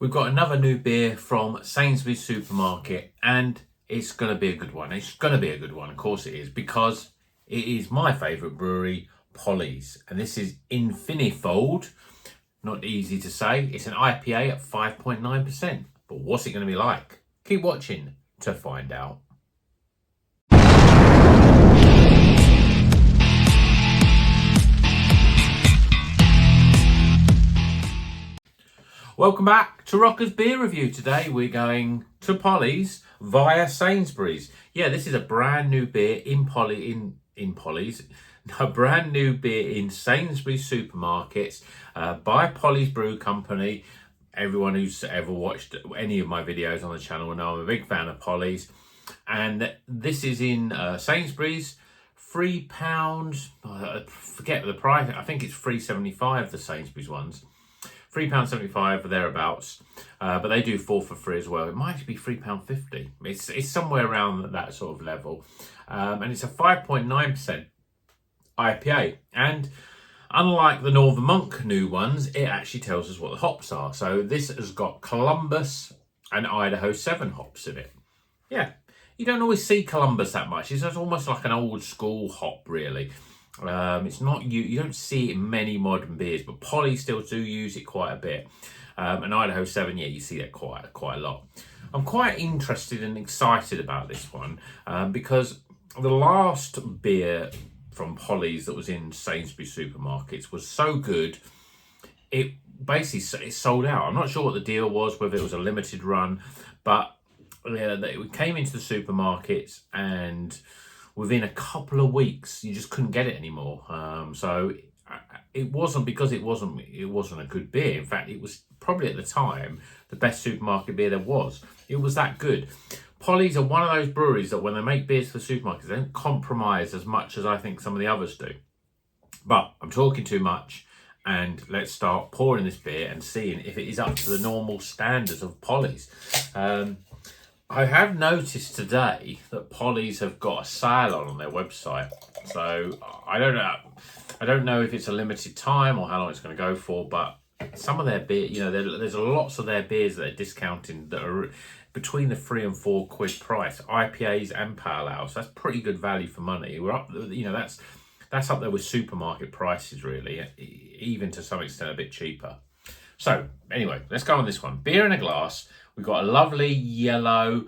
We've got another new beer from Sainsbury's supermarket, and it's going to be a good one. It's going to be a good one, of course it is, because it is my favourite brewery, Polly's. And this is Infinifold. Not easy to say. It's an IPA at 5.9%. But what's it going to be like? Keep watching to find out. Welcome back to Rocker's Beer Review. Today we're going to Polly's via Sainsbury's. Yeah, this is a brand new beer in Polly's. A brand new beer in Sainsbury's supermarkets by Polly's Brew Company. Everyone who's ever watched any of my videos on the channel will know I'm a big fan of Polly's. And this is in Sainsbury's. £3, I forget the price, I think it's £3.75 the Sainsbury's ones. £3.75 or thereabouts, but they do 4 for free as well. It might be £3.50. It's somewhere around that sort of level, and it's a 5.9% IPA. And unlike the Northern Monk new ones, it actually tells us what the hops are. So this has got Columbus and Idaho 7 hops in it. Yeah, you don't always see Columbus that much. It's almost like an old school hop, really. It's not you don't see it in many modern beers, but Polly still do use it quite a bit. And Idaho 7, yeah, you see that quite a lot. I'm quite interested and excited about this one because the last beer from Polly's that was in Sainsbury's supermarkets was so good, it sold out. I'm not sure what the deal was, whether it was a limited run, but yeah, it came into the supermarkets and within a couple of weeks, you just couldn't get it anymore. So it wasn't because it wasn't a good beer. In fact, it was probably at the time the best supermarket beer there was. It was that good. Polly's are one of those breweries that when they make beers for the supermarkets, they don't compromise as much as I think some of the others do. But I'm talking too much, and let's start pouring this beer and seeing if it is up to the normal standards of Polly's. I have noticed today that Polly's have got a sale on their website. So I don't know if it's a limited time or how long it's going to go for, but some of their beer, there's lots of their beers that are discounting that are between the £3 and £4 price, IPAs and pale ales. That's pretty good value for money. We're up, that's up there with supermarket prices, really, even to some extent a bit cheaper. So anyway, let's go on this one. Beer in a glass. We've got a lovely yellow,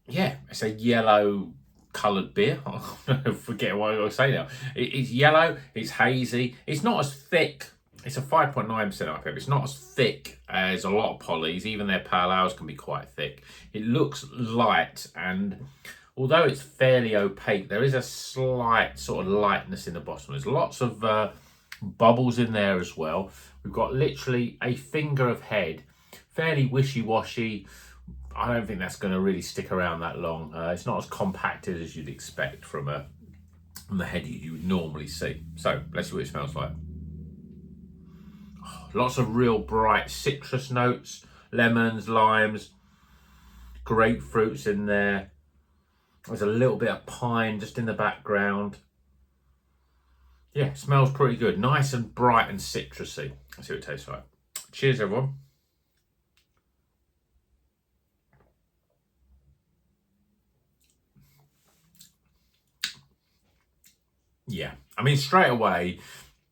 it's a yellow coloured beer. I forget what I say now. It's yellow, it's hazy, it's not as thick. It's a 5.9% IPA, but it's not as thick as a lot of Polly's. Even their pale ales can be quite thick. It looks light, and although it's fairly opaque, there is a slight sort of lightness in the bottom. There's lots of bubbles in there as well. We've got literally a finger of head. Fairly wishy-washy. I don't think that's going to really stick around that long. It's not as compacted as you'd expect from the head you would normally see. So let's see what it smells like. Oh, lots of real bright citrus notes, lemons, limes, grapefruits in there. There's a little bit of pine just in the background. Yeah, smells pretty good. Nice and bright and citrusy. Let's see what it tastes like. Cheers, everyone. Yeah, I mean, straight away,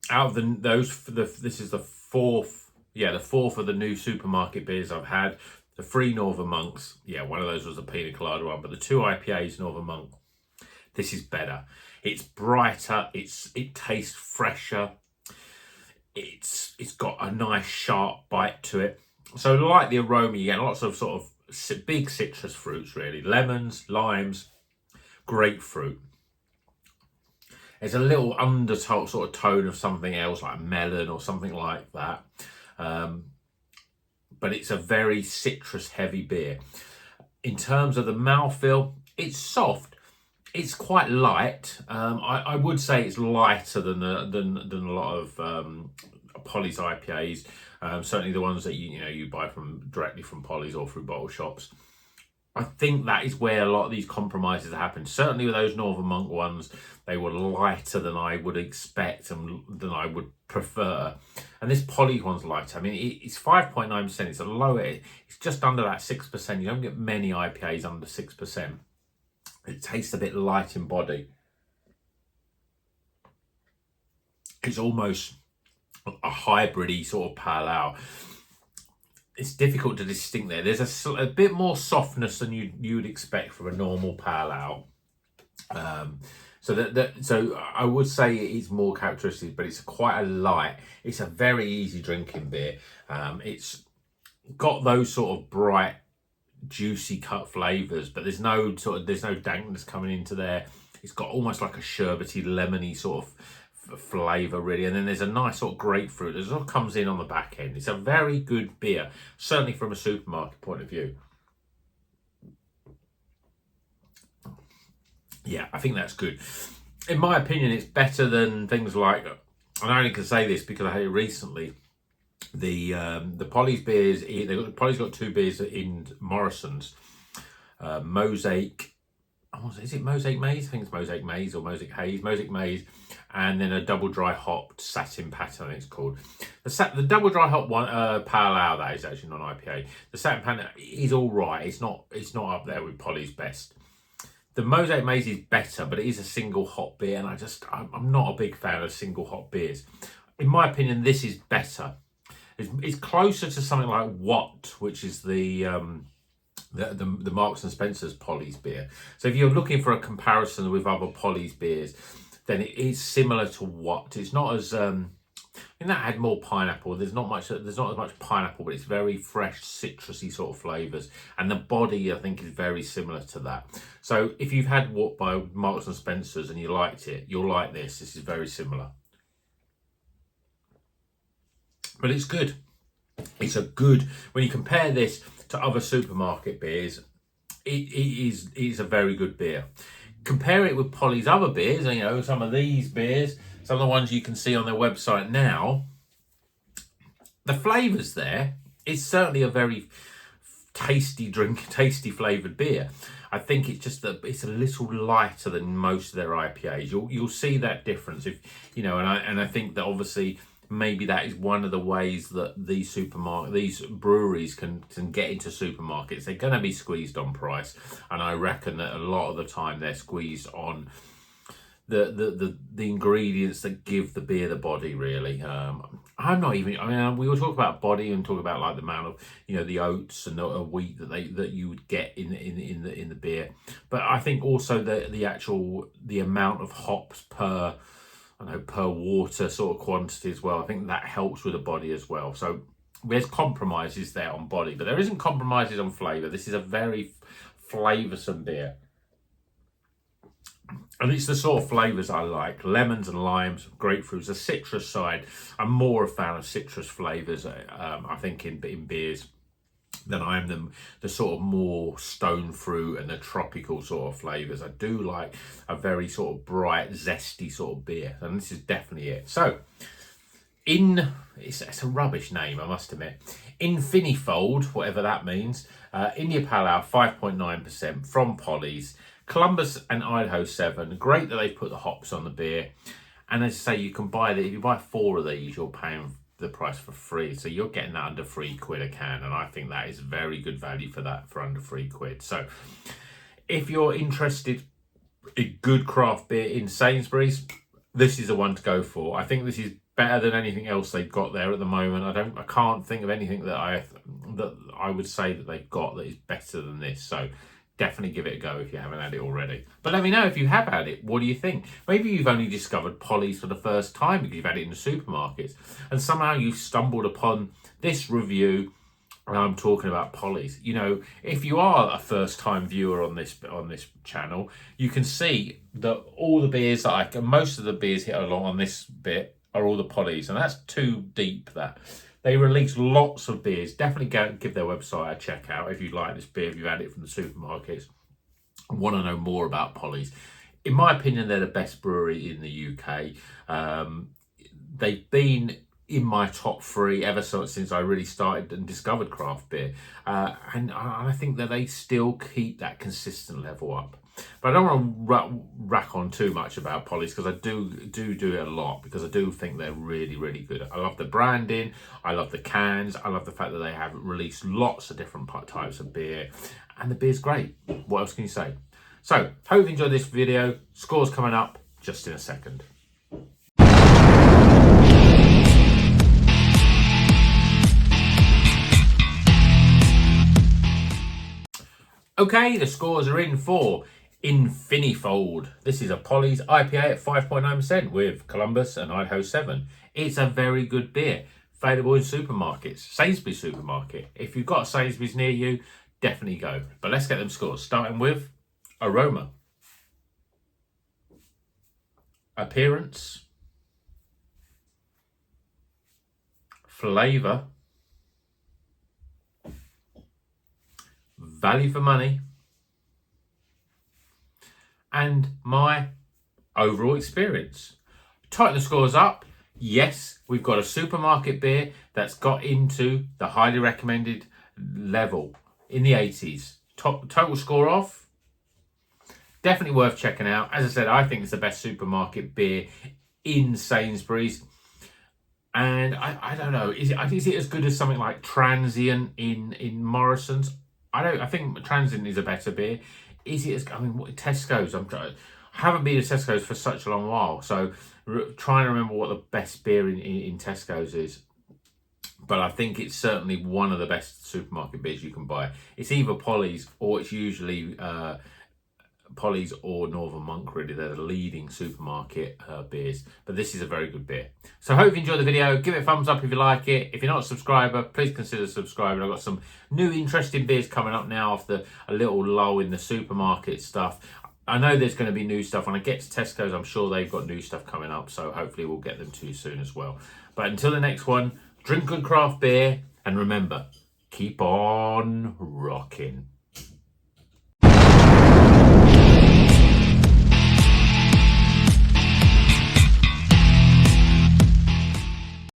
out of this is the fourth of the new supermarket beers I've had. The 3 Northern Monks, yeah, one of those was the Pina Colada one, but the 2 IPAs Northern Monk, this is better. It's brighter, it tastes fresher, it's got a nice sharp bite to it. So like the aroma, you get lots of sort of big citrus fruits, really. Lemons, limes, grapefruit. There's a little undertone, sort of tone of something else, like melon or something like that. But it's a very citrus-heavy beer. In terms of the mouthfeel, it's soft. It's quite light. I would say it's lighter than a lot of Polly's IPAs. Certainly the ones that you buy directly from Polly's or through bottle shops. I think that is where a lot of these compromises happen. Certainly with those Northern Monk ones, they were lighter than I would expect and than I would prefer. And this Polly one's lighter. I mean, it's 5.9%. It's a lower, it's just under that 6%. You don't get many IPAs under 6%. It tastes a bit light in body. It's almost a hybrid-y sort of pale ale. It's difficult to distinct there. There's a bit more softness than you would expect from a normal pale ale. So I would say it's more characteristic, but it's quite a light. It's a very easy drinking beer. It's got those sort of bright, juicy cut flavors, but there's no dankness coming into there. It's got almost like a sherbety, lemony sort of flavor really, and then there's a nice sort of grapefruit that sort of comes in on the back end. It's a very good beer, certainly from a supermarket point of view. Yeah, I think that's good. In my opinion, it's better than things like, and I only can say this because I had it recently, the Polly's beers. Polly's got 2 beers in Morrison's, Mosaic. Is it Mosaic Maze? I think it's Mosaic Maze or Mosaic Haze. Mosaic Maze, and then a double dry hopped satin pattern, I think it's called. The double dry hop one, pale ale, that is actually not IPA. The satin pattern is all right. It's not up there with Polly's best. The Mosaic Maze is better, but it is a single hop beer, and I'm not a big fan of single hop beers. In my opinion, this is better. It's closer to something like Watt, which is the Marks and Spencer's Polly's beer. So if you're looking for a comparison with other Polly's beers, then it is similar to Watt. It's not as I think that had more pineapple. There's not as much pineapple, but it's very fresh, citrusy sort of flavors, and the body I think is very similar to that. So if you've had Watt by Marks and Spencer's and you liked it, you'll like this. This is very similar, but it's good. It's a good, when you compare this to other supermarket beers, it is a very good beer. Compare it with Polly's other beers, you know, some of these beers, some of the ones you can see on their website now. The flavours there is certainly a very tasty flavoured beer. I think it's just that it's a little lighter than most of their IPAs. You'll see that difference, if you know, and I think that obviously maybe that is one of the ways that these breweries can get into supermarkets. They're going to be squeezed on price, and I reckon that a lot of the time they're squeezed on the ingredients that give the beer the body. Really, I'm not even. I mean, we will talk about body and talk about like the amount of, you know, the oats and the wheat that you would get in the beer, but I think also the amount of hops per water sort of quantity as well. I think that helps with the body as well. So there's compromises there on body, but there isn't compromises on flavour. This is a very flavoursome beer. And it's the sort of flavours I like. Lemons and limes, grapefruits, the citrus side. I'm more a fan of citrus flavours, I think, in beers than I am the sort of more stone fruit and the tropical sort of flavours. I do like a very sort of bright, zesty sort of beer, and this is definitely it. So, it's a rubbish name, I must admit. Infinifold, whatever that means. India Pale Ale, 5.9% from Polly's. Columbus and Idaho 7. Great that they put the hops on the beer. And as I say, you can buy if you buy 4 of these, you're paying the price for free, so you're getting that under £3 a can, and I think that is very good value for that, for under £3. So if you're interested in good craft beer in Sainsbury's, this is the one to go for. I think this is better than anything else they've got there at the moment. I can't think of anything that I would say that they've got that is better than this. So definitely give it a go if you haven't had it already. But let me know if you have had it. What do you think? Maybe you've only discovered Polly's for the first time because you've had it in the supermarkets, and somehow you've stumbled upon this review and I'm talking about Polly's. You know, if you are a first-time viewer on this channel, you can see that all the beers that most of the beers here along on this bit are all the Polly's, and that's too deep. That they release lots of beers. Definitely go and give their website a check out if you like this beer, if you've had it from the supermarkets and want to know more about Polly's. In my opinion, they're the best brewery in the UK. They've been in my top three ever since I really started and discovered craft beer. And I think that they still keep that consistent level up. But I don't want to rack on too much about Polly's, because I do it a lot, because I do think they're really, really good. I love the branding, I love the cans, I love the fact that they have released lots of different types of beer, and the beer's great. What else can you say? So, hope you enjoyed this video. Scores coming up just in a second. Okay, the scores are in for Infinifold. This is a Polly's IPA at 5.9% with Columbus and Idaho 7. It's a very good beer. Available in supermarkets. Sainsbury's supermarket. If you've got Sainsbury's near you, definitely go. But let's get them scores. Starting with aroma, appearance, flavour, value for money, and my overall experience. Tighten the scores up. Yes, we've got a supermarket beer that's got into the highly recommended level in the 80s. Total score off. Definitely worth checking out. As I said, I think it's the best supermarket beer in Sainsbury's. And I don't know, is it as good as something like Transient in Morrison's? I think Transient is a better beer. Is it as, Tesco's, I haven't been to Tesco's for such a long while, so trying to remember what the best beer in Tesco's is. But I think it's certainly one of the best supermarket beers you can buy. It's either Polly's, or it's usually Polly's or Northern Monk, really. They're the leading supermarket beers. But this is a very good beer. So I hope you enjoyed the video. Give it a thumbs up if you like it. If you're not a subscriber, please consider subscribing. I've got some new interesting beers coming up now after a little lull in the supermarket stuff. I know there's going to be new stuff. When I get to Tesco's, I'm sure they've got new stuff coming up. So hopefully we'll get them to you soon as well. But until the next one, drink good craft beer. And remember, keep on rocking.